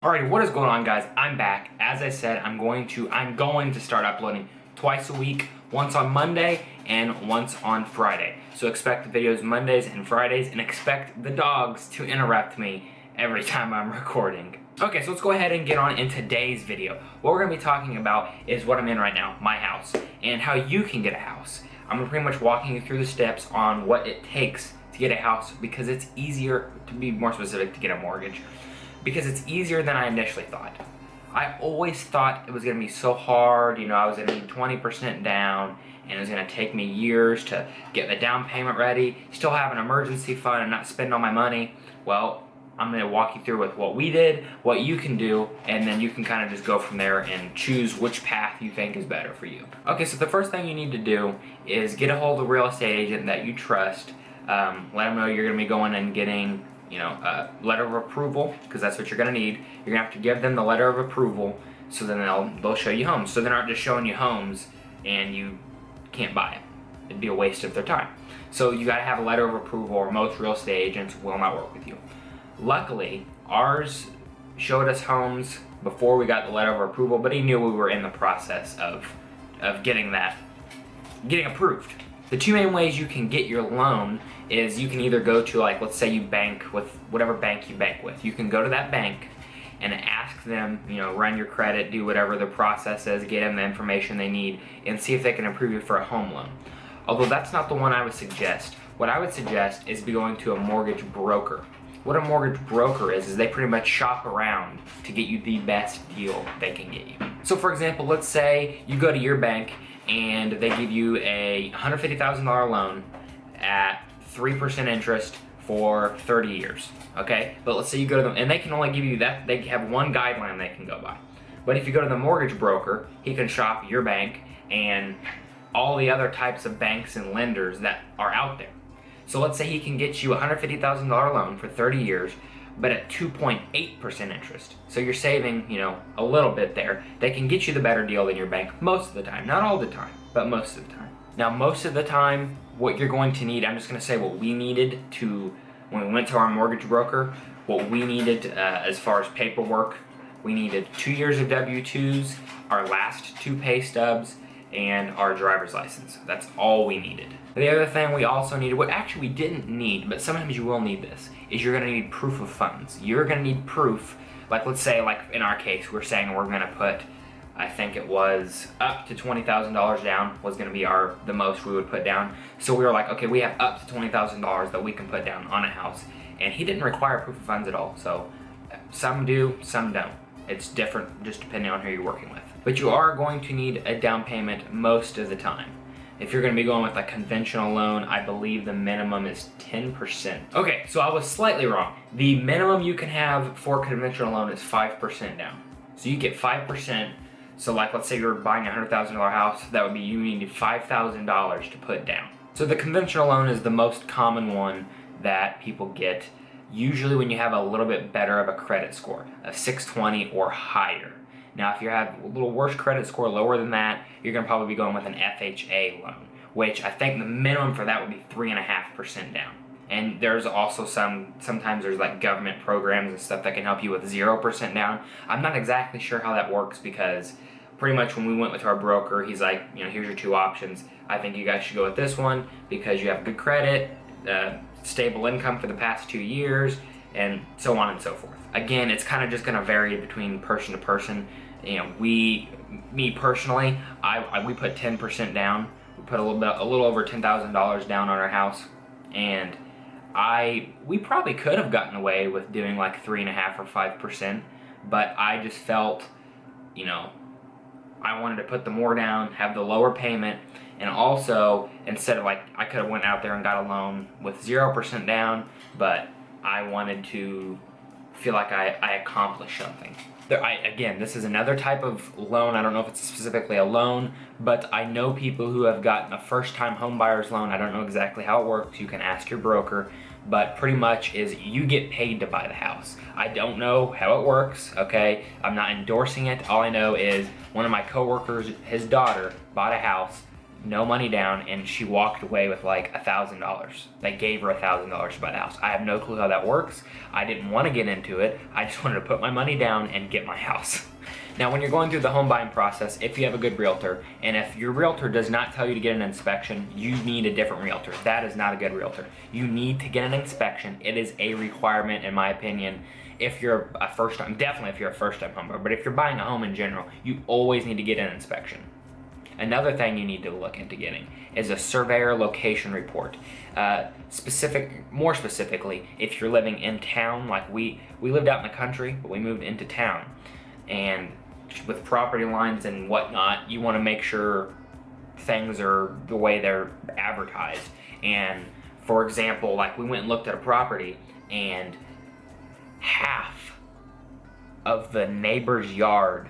Alrighty, what is going on, guys? I'm back. As I said, I'm going to start uploading twice a week, once on Monday and once on Friday. So expect the videos Mondays and Fridays, and expect the dogs to interrupt me every time I'm recording. Okay, so let's go ahead and get on in today's video. What we're gonna be talking about is what I'm in right now, my house, and how you can get a house. I'm pretty much walking you through the steps on what it takes to get a house, because it's easier, to be more specific, to get a mortgage. Because it's easier than I initially thought. I always thought it was gonna be so hard, I was gonna need 20% down, and it was gonna take me years to get the down payment ready, still have an emergency fund and not spend all my money. Well, I'm gonna walk you through with what we did, what you can do, and then you can kind of just go from there and choose which path you think is better for you. Okay, so the first thing you need to do is get a hold of a real estate agent that you trust. Let them know you're gonna be going and getting a letter of approval, because that's what you're gonna need. You're gonna have to give them the letter of approval, so then they'll show you homes. So they're not just showing you homes and you can't buy it. It'd be a waste of their time. So you gotta have a letter of approval, or most real estate agents will not work with you. Luckily, ours showed us homes before we got the letter of approval, but he knew we were in the process of getting approved. The two main ways you can get your loan is you can either go to, like, let's say you bank with whatever bank you bank with. You can go to that bank and ask them, run your credit, do whatever the process is, get them the information they need, and see if they can approve you for a home loan. Although that's not the one I would suggest. What I would suggest is be going to a mortgage broker. What a mortgage broker is they pretty much shop around to get you the best deal they can get you. So for example, let's say you go to your bank and they give you a $150,000 loan at 3% interest for 30 years, okay? But let's say you go to them, and they can only give you that, they have one guideline they can go by. But if you go to the mortgage broker, he can shop your bank and all the other types of banks and lenders that are out there. So let's say he can get you a $150,000 loan for 30 years, but at 2.8% interest. So you're saving, a little bit there. They can get you the better deal than your bank most of the time. Not all the time, but most of the time. Now, most of the time, what you're going to need, I'm just gonna say what we needed when we went to our mortgage broker, what we needed as far as paperwork, we needed 2 years of W-2s, our last 2 pay stubs, and our driver's license. That's all we needed. The other thing we also needed, what actually we didn't need, but sometimes you will need this, is you're gonna need proof of funds. You're gonna need proof, like let's say, like in our case, we're saying we're gonna put, I think it was up to $20,000 down was gonna be the most we would put down. So we were like, okay, we have up to $20,000 that we can put down on a house. And he didn't require proof of funds at all. So some do, some don't. It's different just depending on who you're working with. But you are going to need a down payment most of the time. If you're gonna be going with a conventional loan, I believe the minimum is 10%. Okay, so I was slightly wrong. The minimum you can have for a conventional loan is 5% down. So you get 5%, so like let's say you're buying a $100,000 house, that would be you need $5,000 to put down. So the conventional loan is the most common one that people get, usually when you have a little bit better of a credit score, a 620 or higher. Now, if you have a little worse credit score, lower than that, you're gonna probably be going with an FHA loan, which I think the minimum for that would be 3.5% down. And there's also sometimes there's like government programs and stuff that can help you with 0% down. I'm not exactly sure how that works, because pretty much when we went with our broker, he's like, here's your 2 options. I think you guys should go with this one because you have good credit, stable income for the past 2 years, and so on and so forth. Again, it's kind of just gonna vary between person to person. Me personally, we put 10% down. We put a little over $10,000 down on our house, and we probably could have gotten away with doing like 3.5% or 5%, but I just felt, I wanted to put the more down, have the lower payment, and also, instead of I could have went out there and got a loan with 0% down, but I wanted to feel like I accomplished something. Again, this is another type of loan. I don't know if it's specifically a loan, but I know people who have gotten a first-time home buyer's loan. I don't know exactly how it works. You can ask your broker, but pretty much is you get paid to buy the house. I don't know how it works, okay? I'm not endorsing it. All I know is one of my coworkers, his daughter, bought a house no money down, and she walked away with like $1,000. They gave her $1,000 to buy the house. I have no clue how that works. I didn't want to get into it. I just wanted to put my money down and get my house. Now, when you're going through the home buying process, if you have a good realtor, and if your realtor does not tell you to get an inspection, you need a different realtor. That is not a good realtor. You need to get an inspection. It is a requirement, in my opinion, if you're a first-time, definitely if you're a first-time homebuyer, but if you're buying a home in general, you always need to get an inspection. Another thing you need to look into getting is a surveyor location report. More specifically, if you're living in town, like we lived out in the country, but we moved into town. And with property lines and whatnot, you want to make sure things are the way they're advertised. And for example, like we went and looked at a property, and half of the neighbor's yard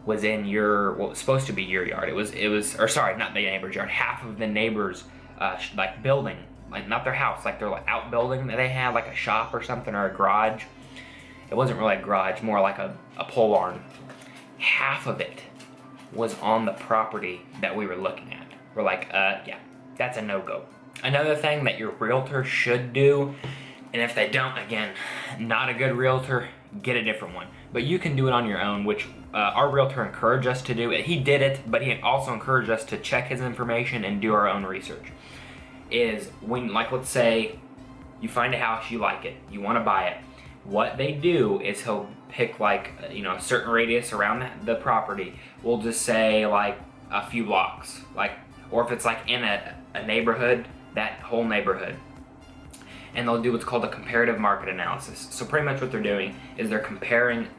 was in your, well, it was supposed to be your yard. It was, or sorry, not the neighbor's yard. Half of the neighbor's like building, like not their house, like their like outbuilding that they had, like a shop or something, or a garage. It wasn't really a garage, more like a pole barn. Half of it was on the property that we were looking at. We're like, yeah, that's a no-go. Another thing that your realtor should do, and if they don't, again, not a good realtor, get a different one. But you can do it on your own, which our realtor encouraged us to do. He did it, but he also encouraged us to check his information and do our own research. Is when, like, let's say you find a house, you like it, you want to buy it. What they do is he'll pick like, a certain radius around the property. We'll just say like a few blocks, like, or if it's like in a neighborhood, that whole neighborhood. And they'll do what's called a comparative market analysis. So pretty much what they're doing is they're comparing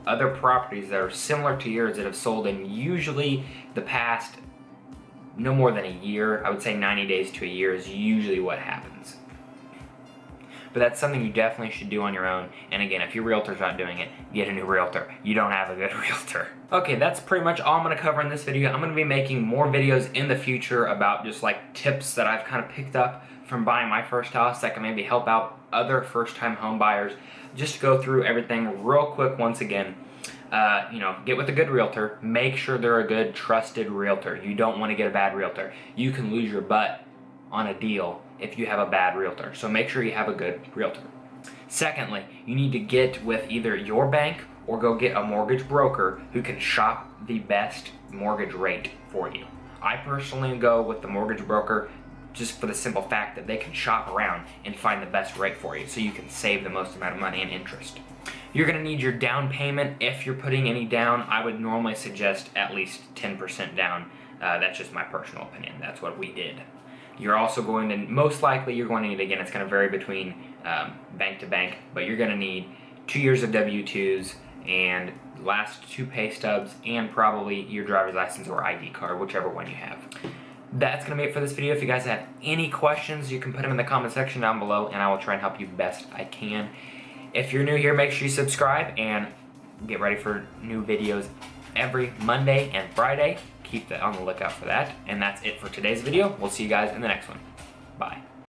other properties that are similar to yours that have sold in usually the past no more than a year. I would say 90 days to a year is usually what happens. But that's something you definitely should do on your own. And again, if your realtor's not doing it, get a new realtor. You don't have a good realtor. Okay, that's pretty much all I'm gonna cover in this video. I'm gonna be making more videos in the future about just like tips that I've kind of picked up from buying my first house that can maybe help out other first-time home buyers. Just to go through everything real quick once again. Get with a good realtor. Make sure they're a good, trusted realtor. You don't want to get a bad realtor. You can lose your butt on a deal if you have a bad realtor. So make sure you have a good realtor. Secondly, you need to get with either your bank or go get a mortgage broker who can shop the best mortgage rate for you. I personally go with the mortgage broker just for the simple fact that they can shop around and find the best rate for you so you can save the most amount of money in interest. You're going to need your down payment. If you're putting any down, I would normally suggest at least 10% down. That's just my personal opinion. That's what we did. You're also going to, most likely you're going to need, again, it's going to vary between bank to bank, but you're going to need 2 years of W-2s and last 2 pay stubs and probably your driver's license or ID card, whichever one you have. That's going to be it for this video. If you guys have any questions, you can put them in the comment section down below and I will try and help you best I can. If you're new here, make sure you subscribe and get ready for new videos every Monday and Friday. Keep on the lookout for that. And that's it for today's video. We'll see you guys in the next one. Bye.